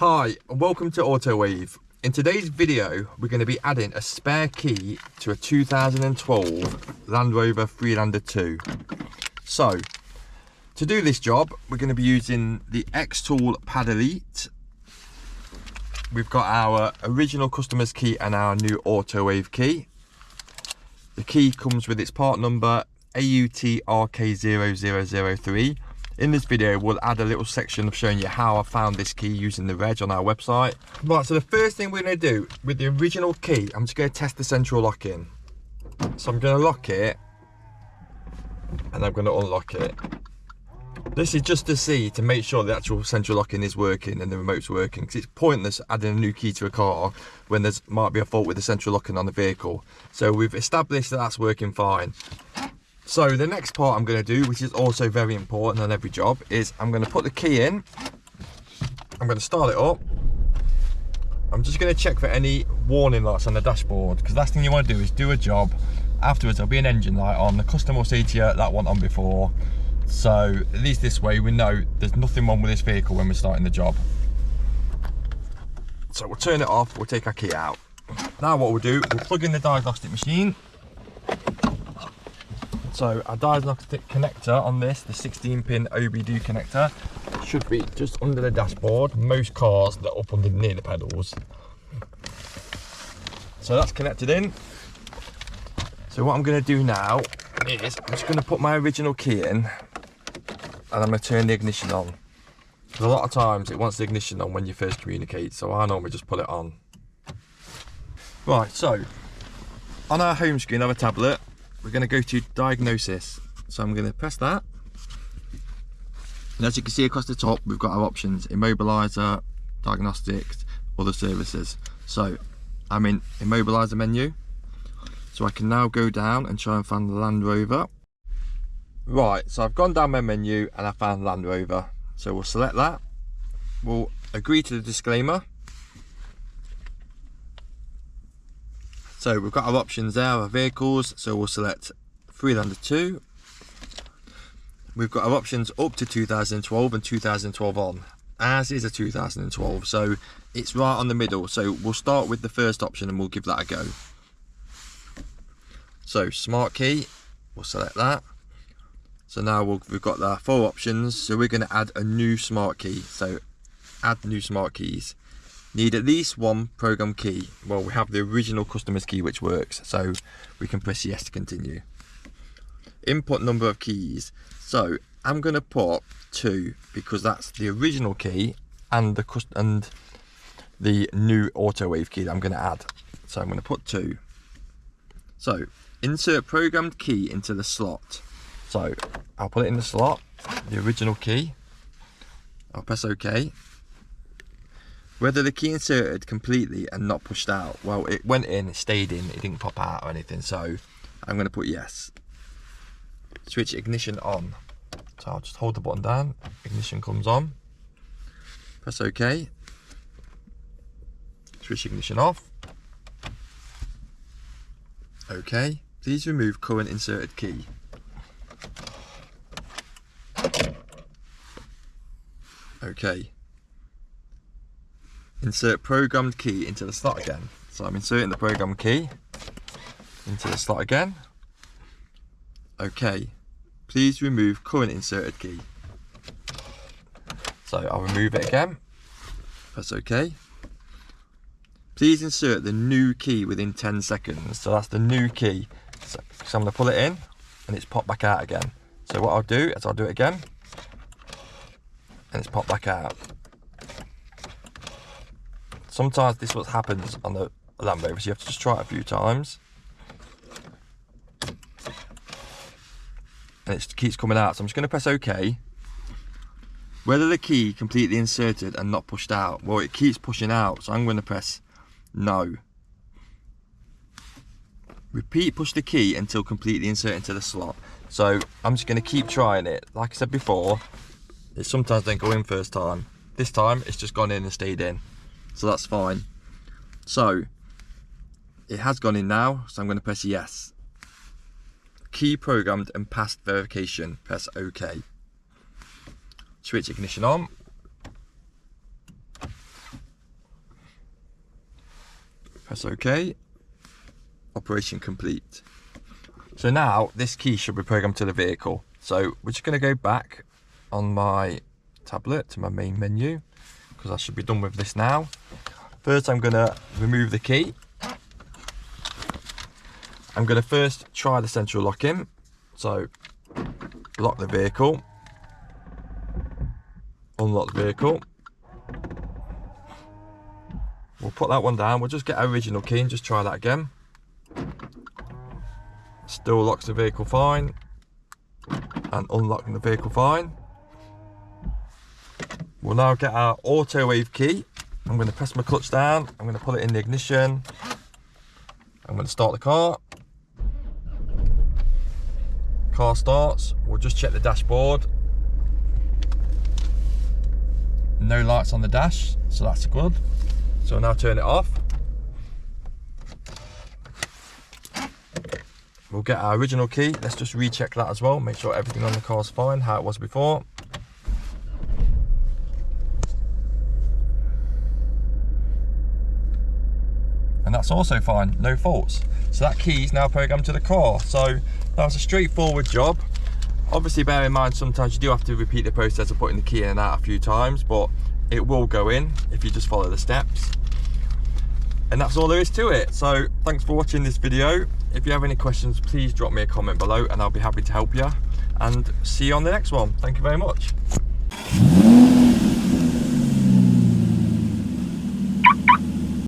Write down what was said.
Hi and welcome to Autowave. In today's video we're going to be adding a spare key to a 2012 Land Rover Freelander 2. So to do this job we're going to be using the XTool PAD Elite. We've got our original customer's key and our new Autowave key. The key comes with its part number AUTRK0003. In this video we'll add a little section of showing you how I found this key using the reg on our website. Right, so the first thing we're going to do with the original key, I'm just going to test the central lock in. So I'm going to lock it and I'm going to unlock it. This is just to see, to make sure the actual central locking is working and the remote's working, because it's pointless adding a new key to a car when there might be a fault with the central locking on the vehicle. So we've established that that's working fine. So the next part I'm going to do, which is also very important on every job, is I'm going to put the key in. I'm going to start it up. I'm just going to check for any warning lights on the dashboard, because last thing you want to do is do a job. Afterwards there'll be an engine light on. The customer will say to you, that one on before. So at least this way we know there's nothing wrong with this vehicle when we're starting the job. So we'll turn it off, we'll take our key out. Now what we'll do, we'll plug in the diagnostic machine. So our diagnostic connector on this, the 16-pin OBD connector, should be just under the dashboard. Most cars, they're up under near the pedals. So that's connected in. So what I'm going to do now is I'm just going to put my original key in and I'm going to turn the ignition on. Because a lot of times it wants the ignition on when you first communicate, so I normally just put it on. Right, so on our home screen of a tablet, we're going to go to Diagnosis. So I'm going to press that. And as you can see across the top, we've got our options: Immobiliser, Diagnostics, other services. So I'm in Immobiliser menu. So I can now go down and try and find the Land Rover. Right, so I've gone down my menu and I found Land Rover. So we'll select that. We'll agree to the disclaimer. So we've got our options there, our vehicles, so we'll select Freelander 2. We've got our options up to 2012 and 2012 on. Ours is a 2012, so it's right on the middle. So we'll start with the first option and we'll give that a go. So smart key, we'll select that. So now we've got our 4 options, so we're going to add a new smart key. So add new smart keys. Need at least one program key. Well, we have the original customer's key which works, so we can press yes to continue. Input number of keys. So I'm going to put 2 because that's the original key and the new Autowave key that I'm going to add. So I'm going to put 2. So insert programmed key into the slot. So I'll put it in the slot, the original key. I'll press OK. Whether the key inserted completely and not pushed out. Well, it went in, it stayed in, it didn't pop out or anything, so I'm going to put yes. Switch ignition on. So I'll just hold the button down, ignition comes on. Press OK. Switch ignition off. OK. Please remove current inserted key. OK. Insert programmed key into the slot again. So I'm inserting the programmed key into the slot again. OK. Please remove current inserted key. So I'll remove it again. Press OK. Please insert the new key within 10 seconds. So that's the new key. So I'm going to pull it in and it's popped back out again. So what I'll do is I'll do it again and it's popped back out. Sometimes this is what happens on the Land Rover, so you have to just try it a few times. And it keeps coming out, so I'm just going to press OK. Whether the key completely inserted and not pushed out, well, it keeps pushing out, so I'm going to press no. Repeat push the key until completely inserted into the slot. So I'm just going to keep trying it. Like I said before, it sometimes don't go in first time. This time it's just gone in and stayed in. So that's fine. So it has gone in now, so I'm going to press yes. Key programmed and passed verification. Press OK. Switch ignition on. Press OK. Operation complete. So now this key should be programmed to the vehicle. So we're just going to go back on my tablet to my main menu, because I should be done with this now. First I'm going to remove the key. I'm going to first try the central lock-in. So lock the vehicle, unlock the vehicle. We'll put that one down. We'll just get our original key and just try that again. Still locks the vehicle fine, and unlocking the vehicle fine. We'll now get our Autowave key. I'm going to press my clutch down. I'm going to put it in the ignition. I'm going to start the car. Car starts. We'll just check the dashboard. No lights on the dash, so that's good. So now turn it off. We'll get our original key. Let's just recheck that as well. Make sure everything on the car is fine, how it was before. And that's also fine, no faults. So that key is now programmed to the car. So that was a straightforward job. Obviously bear in mind, sometimes you do have to repeat the process of putting the key in and out a few times, but it will go in if you just follow the steps. And that's all there is to it. So thanks for watching this video. If you have any questions, please drop me a comment below and I'll be happy to help you. And see you on the next one. Thank you very much.